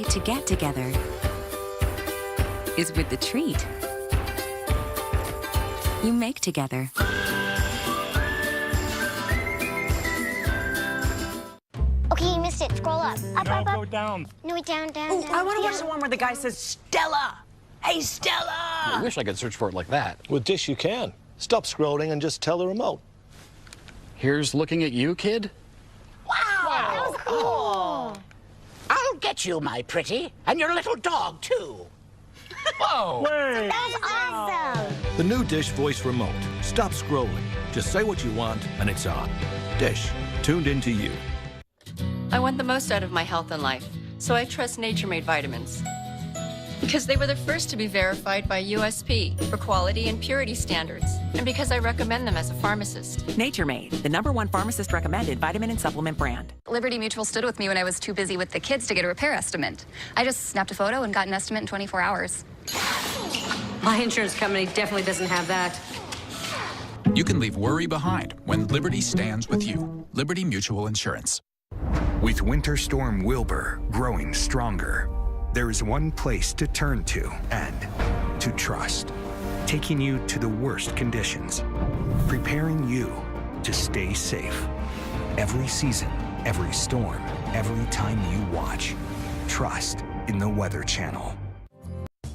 To get together is with the treat you make together. Okay, you missed it. Scroll up. Up, No, up, up. go down. No, down, down, Ooh, down. I want to watch down. the one where the guy says, Stella! Hey, Stella! I wish I could search for it like that. With Dish, you can. Stop scrolling and just tell the remote. Here's looking at you, kid. That was cool. I'll get you, my pretty, and your little dog, too. Whoa! Wait. That was awesome. The new Dish voice remote. Stop scrolling. Just say what you want, and it's on. Dish, tuned into you. I want the most out of my health and life, so I trust Nature Made vitamins. Because they were the first to be verified by USP for quality and purity standards, and because I recommend them as a pharmacist. Nature Made, the #1 pharmacist-recommended vitamin and supplement brand. Liberty Mutual stood with me when I was too busy with the kids to get a repair estimate. I just snapped a photo and got an estimate in 24 hours. My insurance company definitely doesn't have that. You can leave worry behind when Liberty stands with you. Liberty Mutual Insurance. With Winter Storm Wilbur growing stronger, there is one place to turn to and to trust, taking you to the worst conditions, preparing you to stay safe. Every season, every storm, every time you watch, trust in the Weather Channel.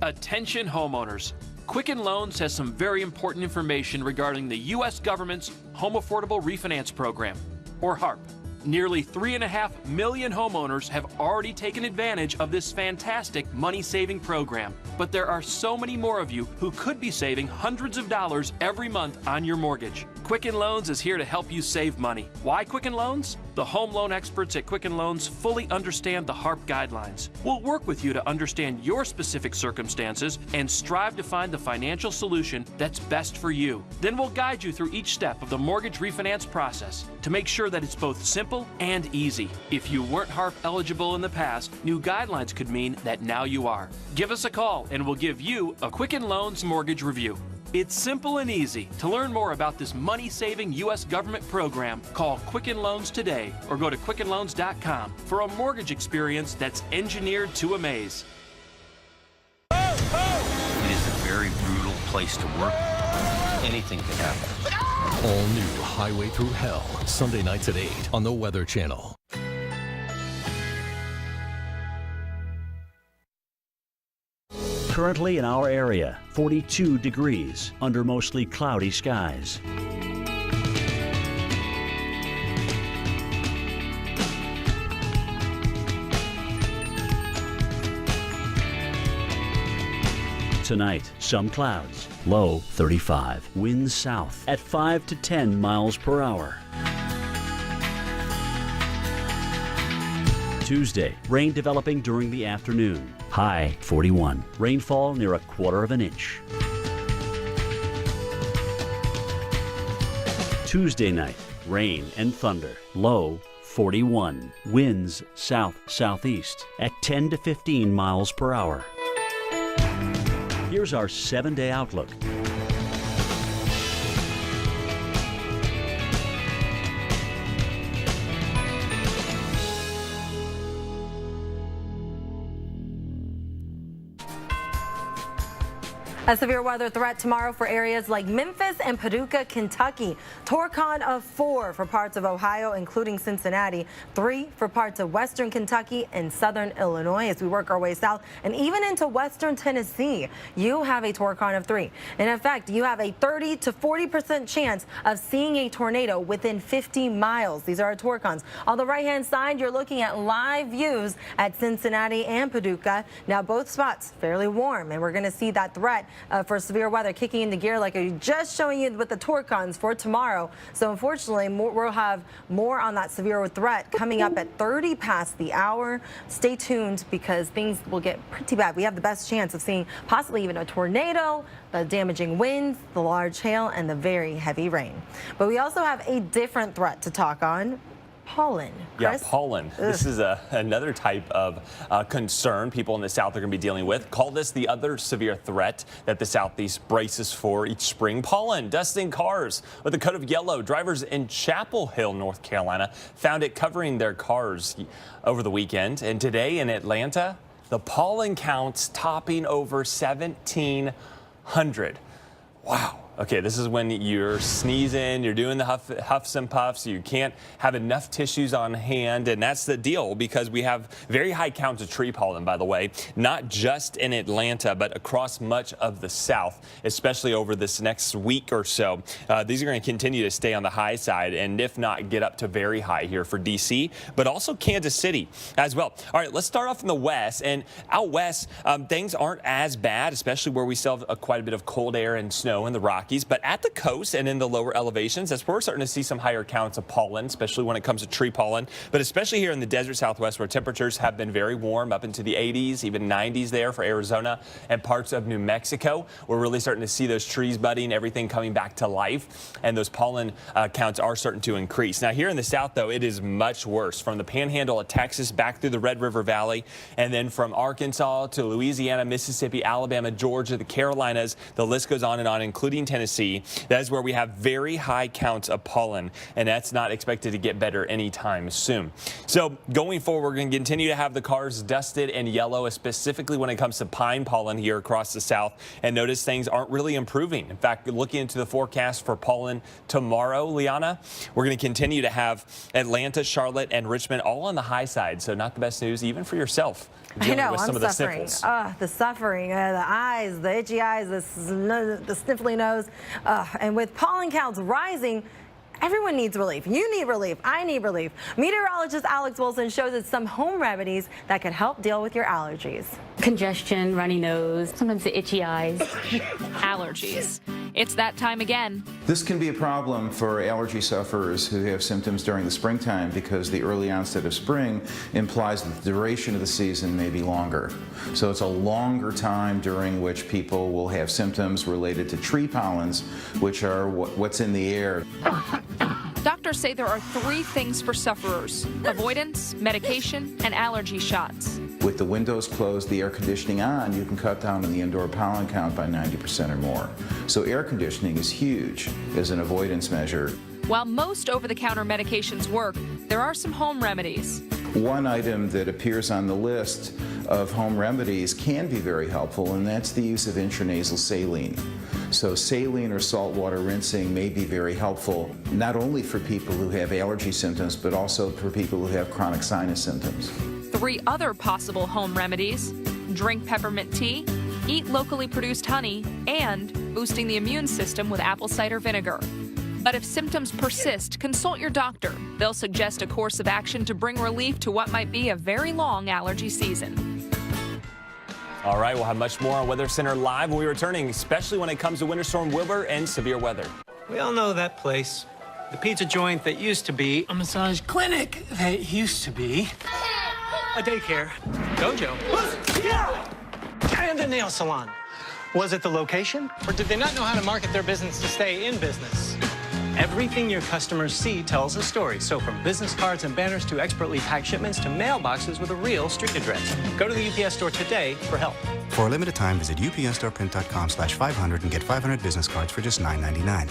Attention homeowners. Quicken Loans has some very important information regarding the U.S. government's Home Affordable Refinance Program, or HARP. Nearly 3.5 million homeowners have already taken advantage of this fantastic money-saving program. But there are so many more of you who could be saving hundreds of dollars every month on your mortgage. Quicken Loans is here to help you save money. Why Quicken Loans? The home loan experts at Quicken Loans fully understand the HARP guidelines. We'll work with you to understand your specific circumstances and strive to find the financial solution that's best for you. Then we'll guide you through each step of the mortgage refinance process to make sure that it's both simple and easy. If you weren't HARP eligible in the past, new guidelines could mean that now you are. Give us a call and we'll give you a Quicken Loans mortgage review. It's simple and easy. To learn more about this money-saving U.S. government program, call Quicken Loans today or go to quickenloans.com for a mortgage experience that's engineered to amaze. It is a very brutal place to work. Anything can happen. All new Highway Through Hell, Sunday nights at 8 on the Weather Channel. Currently in our area, 42 degrees under mostly cloudy skies. Tonight, some clouds, low 35. Winds south at 5 to 10 miles per hour. Tuesday, rain developing during the afternoon. High 41. Rainfall near 1/4 inch. Tuesday night, rain and thunder. Low 41. Winds south-southeast at 10 to 15 miles per hour. Here's our 7-day outlook. A severe weather threat tomorrow for areas like Memphis and Paducah, Kentucky. Torcon of 4 for parts of Ohio, including Cincinnati. 3 for parts of western Kentucky and southern Illinois as we work our way south and even into western Tennessee. You have a Torcon of 3. And in fact, you have a 30 to 40% chance of seeing a tornado within 50 miles. These are our Torcons. On the right-hand side, you're looking at live views at Cincinnati and Paducah. Now, both spots fairly warm, and we're going to see that threat for severe weather kicking into gear like I was just showing you with the Torcons for tomorrow. So unfortunately, we'll have more on that severe threat coming up at 30 past the hour. Stay tuned because things will get pretty bad. We have the best chance of seeing possibly even a tornado, the damaging winds, the large hail, and the very heavy rain. But we also have a different threat to talk on. Pollen. Chris? Yeah, pollen. Ugh. This is another type of concern people in the South are going to be dealing with. Call this the other severe threat that the Southeast braces for each spring. Pollen dusting cars with a coat of yellow. Drivers in Chapel Hill, North Carolina, found it covering their cars over the weekend. And today in Atlanta, the pollen counts topping over 1,700. Wow. Okay, this is when you're sneezing, you're doing the huffs and puffs, you can't have enough tissues on hand, and that's the deal because we have very high counts of tree pollen, by the way, not just in Atlanta, but across much of the South, especially over this next week or so. These are going to continue to stay on the high side, and if not, get up to very high here for D.C., but also Kansas City as well. All right, let's start off in the west, and out west, things aren't as bad, especially where we still have quite a bit of cold air and snow in the Rockies. But at the coast and in the lower elevations, that's where we're starting to see some higher counts of pollen, especially when it comes to tree pollen. But especially here in the desert Southwest, where temperatures have been very warm, up into the 80s, even 90s there for Arizona and parts of New Mexico. We're really starting to see those trees budding, everything coming back to life, and those pollen counts are starting to increase. Now here in the south, though, it is much worse. From the panhandle of Texas back through the Red River Valley, and then from Arkansas to Louisiana, Mississippi, Alabama, Georgia, the Carolinas, the list goes on, including Tennessee. That is where we have very high counts of pollen, and that's not expected to get better anytime soon. So going forward, we're going to continue to have the cars dusted and yellow, specifically when it comes to pine pollen here across the south. And notice things aren't really improving. In fact, looking into the forecast for pollen tomorrow, Liana, we're going to continue to have Atlanta, Charlotte, and Richmond all on the high side. So not the best news even for yourself. I know, with some I'm of suffering. the sniffles. The suffering, the eyes, the itchy eyes, the sniffly nose. And with pollen counts rising, everyone needs relief. You need relief. I need relief. Meteorologist Alex Wilson shows us some home remedies that could help deal with your allergies. Congestion, runny nose, sometimes the itchy eyes. Allergies. It's that time again. This can be a problem for allergy sufferers who have symptoms during the springtime because the early onset of spring implies that the duration of the season may be longer. So it's a longer time during which people will have symptoms related to tree pollens, which are what's in the air. Doctors say there are 3 things for sufferers: avoidance, medication, and allergy shots. With the windows closed, the air conditioning on, you can cut down on the indoor pollen count by 90% or more. So air conditioning is huge as an avoidance measure. While most over-the-counter medications work, there are some home remedies. One item that appears on the list of home remedies can be very helpful, and that's the use of intranasal saline. So saline or saltwater rinsing may be very helpful, not only for people who have allergy symptoms, but also for people who have chronic sinus symptoms. 3 other possible home remedies: drink peppermint tea, eat locally produced honey, and boosting the immune system with apple cider vinegar. But if symptoms persist, consult your doctor. They'll suggest a course of action to bring relief to what might be a very long allergy season. All right, we'll have much more on Weather Center Live when we returning, especially when it comes to Winter Storm Wilbur and severe weather. We all know that place. The pizza joint that used to be a massage clinic that used to be a daycare, dojo, and a nail salon. Was it the location, or did they not know how to market their business to stay in business? Everything your customers see tells a story. So from business cards and banners to expertly packed shipments to mailboxes with a real street address. Go to the UPS store today for help. For a limited time, visit upsstoreprint.com/500 and get 500 business cards for just $9.99.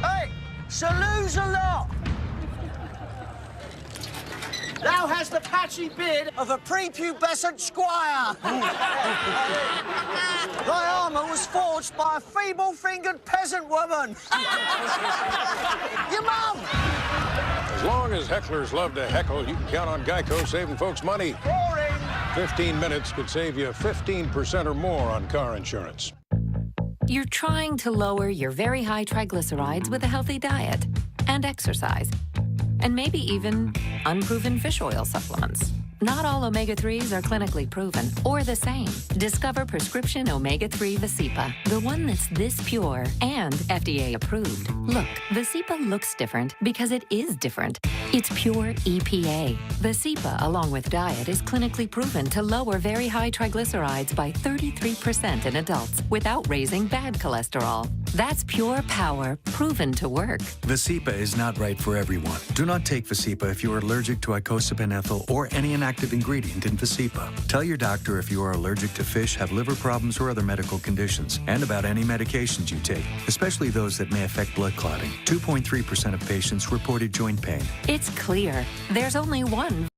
Hey, salute a lot. Thou hast the patchy beard of a prepubescent squire. Thy armour was forged by a feeble-fingered peasant woman. Your mum! As long as hecklers love to heckle, you can count on Geico saving folks money. Boring! 15 minutes could save you 15% or more on car insurance. You're trying to lower your very high triglycerides with a healthy diet and exercise. And maybe even unproven fish oil supplements. Not all omega-3s are clinically proven or the same. Discover prescription omega-3 Visipa, the one that's this pure and FDA approved. Look, Visipa looks different because it is different. It's pure EPA. Visipa, along with diet, is clinically proven to lower very high triglycerides by 33% in adults without raising bad cholesterol. That's pure power, proven to work. Visipa is not right for everyone. Do not take Visipa if you are allergic to icosapent ethyl or any inactive ingredient in Visipa. Tell your doctor if you are allergic to fish, have liver problems, or other medical conditions, and about any medications you take, especially those that may affect blood clotting. 2.3% of patients reported joint pain. It's clear. There's only one